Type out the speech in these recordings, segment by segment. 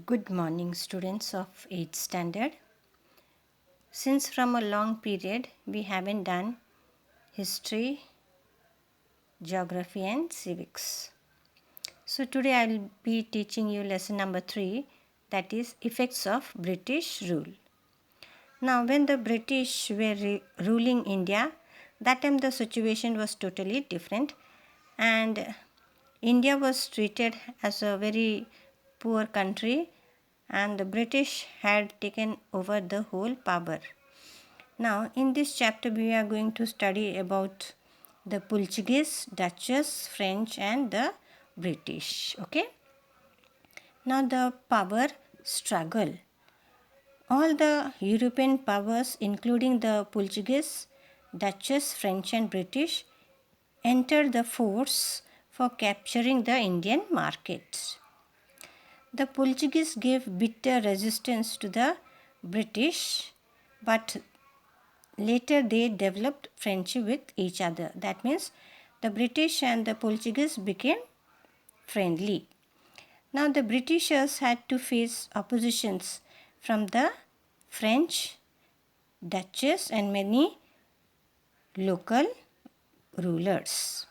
Good morning, students of 8th standard. Since from a long period we haven't done history, geography, and civics. So today I will be teaching you lesson number 3, that is effects of British rule. Now, when the British were ruling India, that time the situation was totally different, and India was treated as a very poor country, and the British had taken over the whole power. Now, in this chapter, we are going to study about the Portuguese, Dutch, French, and the British. Okay. Now, the power struggle. All the European powers, including the Portuguese, Dutch, French, and British, entered the force for capturing the Indian market. The Portuguese gave bitter resistance to the British, but later they developed friendship with each other. That means the British and the Portuguese became friendly. Now the Britishers had to face oppositions from the French, Dutch, and many local rulers.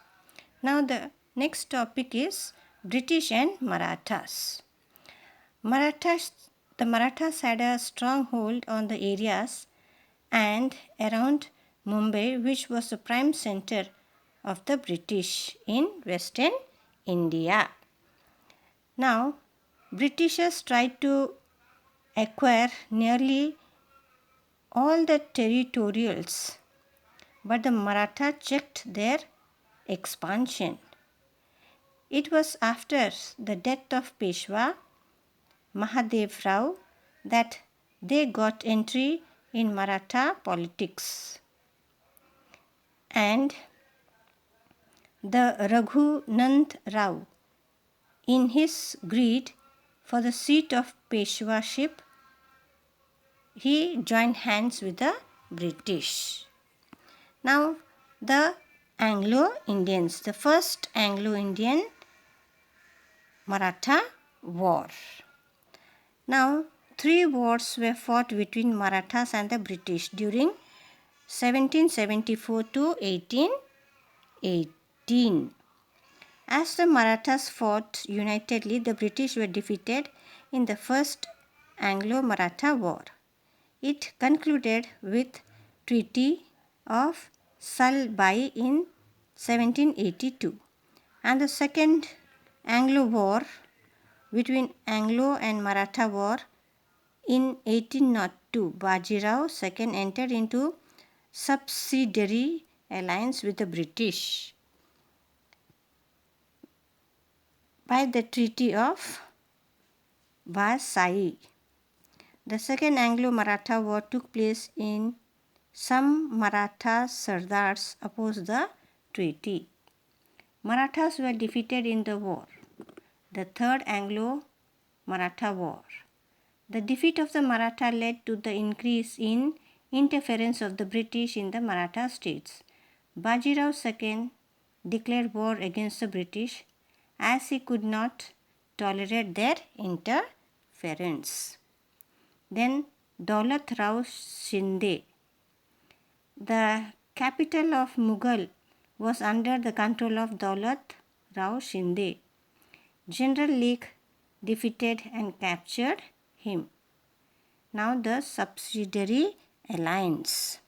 Now the next topic is British and Marathas. The Marathas had a stronghold on the areas and around Mumbai, which was the prime center of the British in Western India. Now, Britishers tried to acquire nearly all the territorials, but the Maratha checked their expansion. It was after the death of Peshwa Mahadev Rao that they got entry in Maratha politics. And the Raghunand Rao, in his greed for the seat of Peshwaship, he joined hands with the British. Now, the Anglo-Indians, the first Anglo-Indian Maratha war. Now, 3 wars were fought between Marathas and the British during 1774 to 1818. As the Marathas fought unitedly, the British were defeated in the First Anglo-Maratha War. It concluded with Treaty of Salbai in 1782, and the Second Anglo War between Anglo and Maratha War in 1802. Bajirao II entered into subsidiary alliance with the British by the Treaty of Vasai. The Second Anglo-Maratha War took place in some Maratha Sardars opposed the treaty. Marathas were defeated in the war, the Third Anglo-Maratha War. The defeat of the Maratha led to the increase in interference of the British in the Maratha states. Bajirao II declared war against the British as he could not tolerate their interference. Then Daulat Rao Shinde. The capital of Mughal was under the control of Daulat Rao Shinde. General Lake defeated and captured him. Now the subsidiary alliance.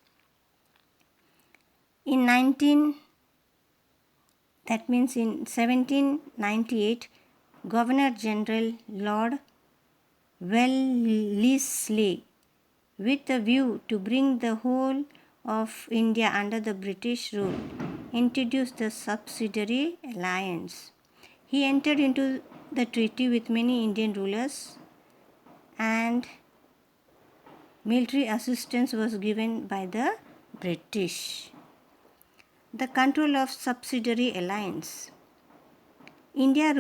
In 1798, Governor General Lord Wellesley, with a view to bring the whole of India under the British rule, introduced the subsidiary alliance. He entered into the treaty with many Indian rulers, and military assistance was given by the British. The control of subsidiary alliance. Indian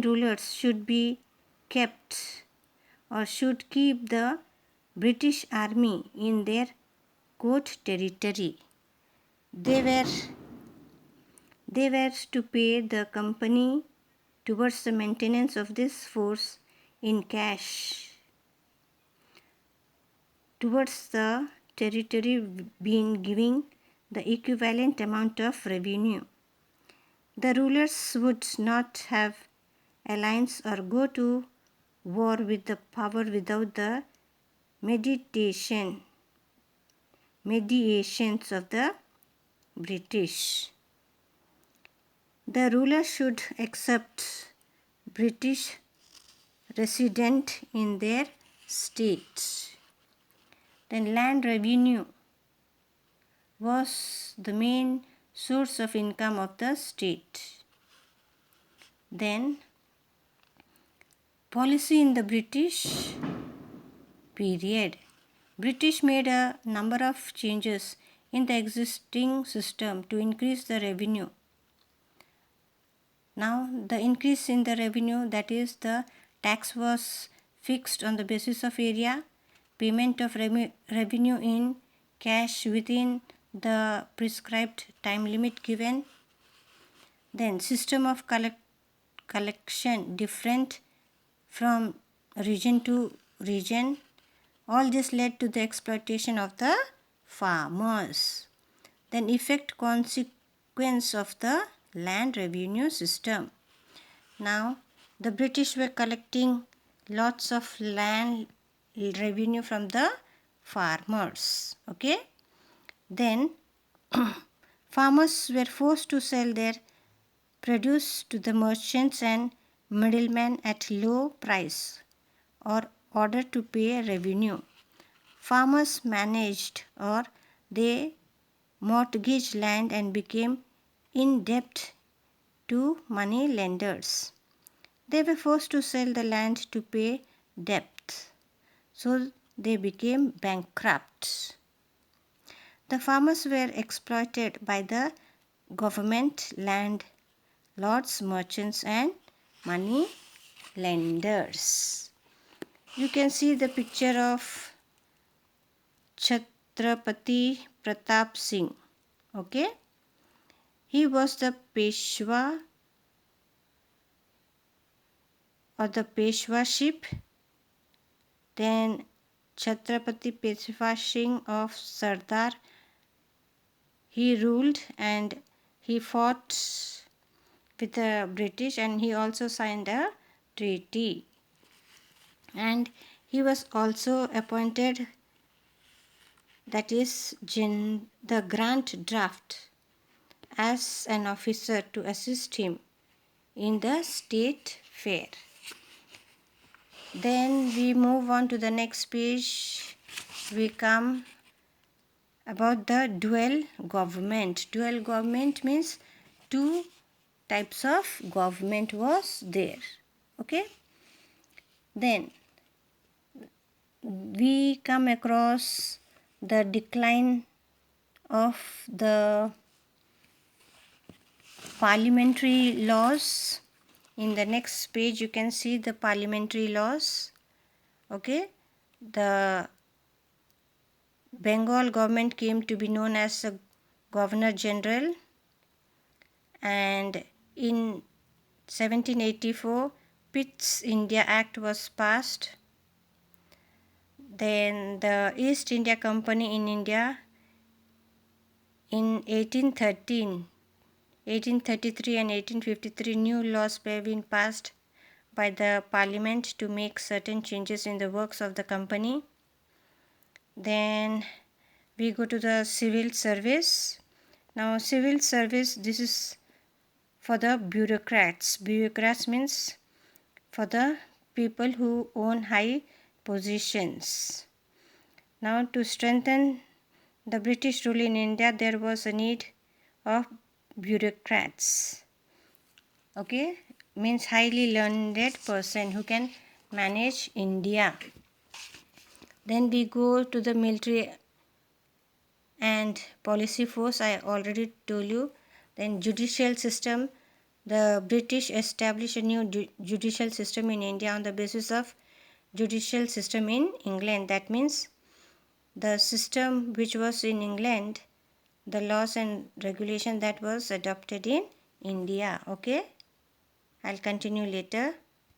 rulers should be kept or should keep the British army in their coat territory. They were to pay the company towards the maintenance of this force in cash, towards the territory being giving the equivalent amount of revenue. The rulers would not have alliance or go to war with the power without the mediations of the British. The ruler should accept British resident in their state. Then land revenue was the main source of income of the state. Then policy in the British period. British made a number of changes in the existing system to increase the revenue. Now the increase in the revenue, that is the tax was fixed on the basis of area, payment of revenue in cash within the prescribed time limit given, then system of collection different from region to region. All this led to the exploitation of the farmers. Then consequence of the land revenue system. Now the British were collecting lots of land revenue from the farmers. Okay. Then farmers were forced to sell their produce to the merchants and middlemen at low price or order to pay revenue. Farmers managed or they mortgaged land and became in debt to money lenders. They were forced to sell the land to pay debt, so they became bankrupt. The farmers were exploited by the government, landlords, merchants and money lenders. You can see the picture of Chhatrapati Pratap Singh. Okay, he was the Peshwa or the Peshwaship. Then Chhatrapati Peshwa Singh of Sardar, he ruled and he fought with the British and he also signed a treaty. And he was also appointed, that is the Grand Draft, as an officer to assist him in the state fair. Then we move on to the next page. We come about the dual government. Dual government means two types of government was there. Okay. Then we come across the decline of the parliamentary laws. In the next page you can see the parliamentary laws. Okay, the Bengal government came to be known as the Governor General, and in 1784 Pitt's India Act was passed. Then the East India Company in India in 1833 and 1853 new laws were being passed by the parliament to make certain changes in the works of the company. Then we go to the civil service. Now civil service, this is for the bureaucrats. Bureaucrats means for the people who own high positions. Now to strengthen the British rule in India, there was a need of bureaucrats. Okay, means highly learned person who can manage India. Then we go to the military and policy force, I already told you. Then judicial system, the British established a new judicial system in India on the basis of judicial system in England. That means the system which was in England, the laws and regulation that was adopted in India. Okay, I'll continue later.